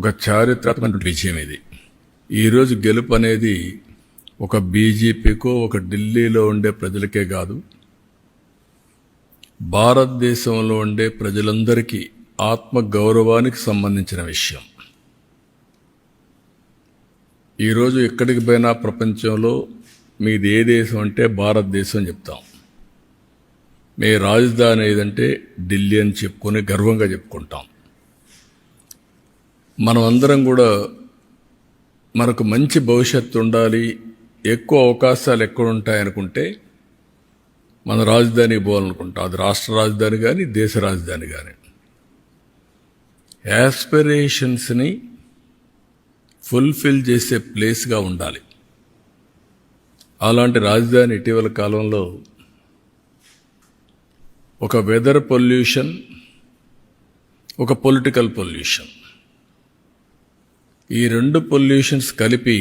ఒక చారిత్రాత్మక విజయం ఇది. ఈరోజు గెలుపు అనేది ఒక బీజేపీకో ఒక ఢిల్లీలో ఉండే ప్రజలకే కాదు, భారతదేశంలో ఉండే ప్రజలందరికీ ఆత్మ గౌరవానికి సంబంధించిన విషయం. ఈరోజు ఎక్కడికి పోయినా ప్రపంచంలో మీది ఏ దేశం అంటే భారతదేశం చెప్తాం. మీ రాజధాని ఏదంటే ఢిల్లీ అని చెప్పుకొని గర్వంగా చెప్పుకుంటాం. మనం అందరం కూడా మనకు మంచి భవిష్యత్తు ఉండాలి, ఎక్కువ అవకాశాలు ఎక్కడ ఉంటాయనుకుంటే మన రాజధాని పోవాలనుకుంటాం. అది రాష్ట్ర రాజధాని కానీ దేశ రాజధాని కానీ. యాస్పిరేషన్స్ని ఫుల్ఫిల్ చేసే ప్లేస్గా ఉండాలి. అలాంటి రాజధాని ఇటీవల కాలంలో ఒక వెదర్ పొల్యూషన్, ఒక పొలిటికల్ పొల్యూషన్, ఈ రెండు పొల్యూషన్స్ కలిపి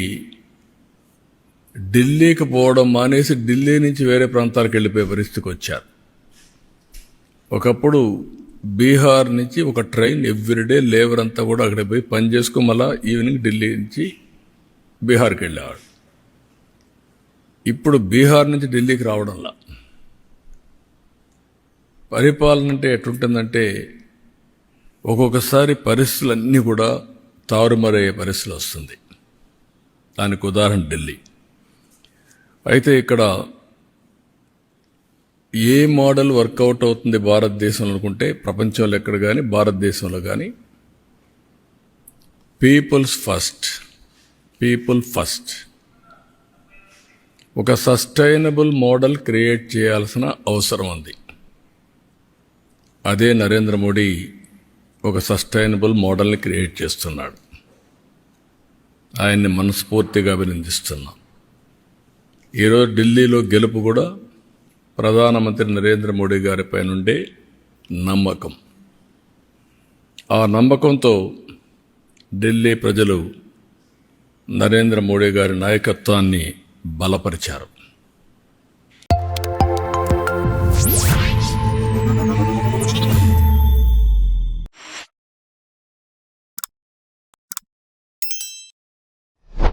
ఢిల్లీకి పోవడం మానేసి ఢిల్లీ నుంచి వేరే ప్రాంతాలకు వెళ్ళిపోయే పరిస్థితికి వచ్చారు. ఒకప్పుడు బీహార్ నుంచి ఒక ట్రైన్ ఎవ్రీడే లేబర్ అంతా కూడా అక్కడికి పోయి పని చేసుకుని మళ్ళా ఈవినింగ్ ఢిల్లీ నుంచి బీహార్కి వెళ్ళేవాడు. ఇప్పుడు బీహార్ నుంచి ఢిల్లీకి రావడంలా పరిపాలన అంటే ఎట్లుంటుందంటే ఒక్కొక్కసారి పరిస్థితులన్నీ కూడా తారుమారయ్యే పరిస్థితులు వస్తుంది. దానికి ఉదాహరణ ఢిల్లీ. అయితే ఇక్కడ ఏ మోడల్ వర్కౌట్ అవుతుంది భారతదేశంలో అనుకుంటే, ప్రపంచంలో ఎక్కడ కానీ భారతదేశంలో కానీ పీపుల్స్ ఫస్ట్, పీపుల్ ఫస్ట్. ఒక సస్టైనబుల్ మోడల్ క్రియేట్ చేయాల్సిన అవసరం ఉంది. అదే నరేంద్ర మోడీ ఒక సస్టైనబుల్ మోడల్ని క్రియేట్ చేస్తున్నాడు. ఆయన్ని మనస్ఫూర్తిగా అభినందిస్తున్నాం. ఈరోజు ఢిల్లీలో గెలుపు కూడా ప్రధానమంత్రి నరేంద్ర మోడీ గారిపై నుండే నమ్మకం. ఆ నమ్మకంతో ఢిల్లీ ప్రజలు నరేంద్ర మోడీ గారి నాయకత్వాన్ని బలపరిచారు.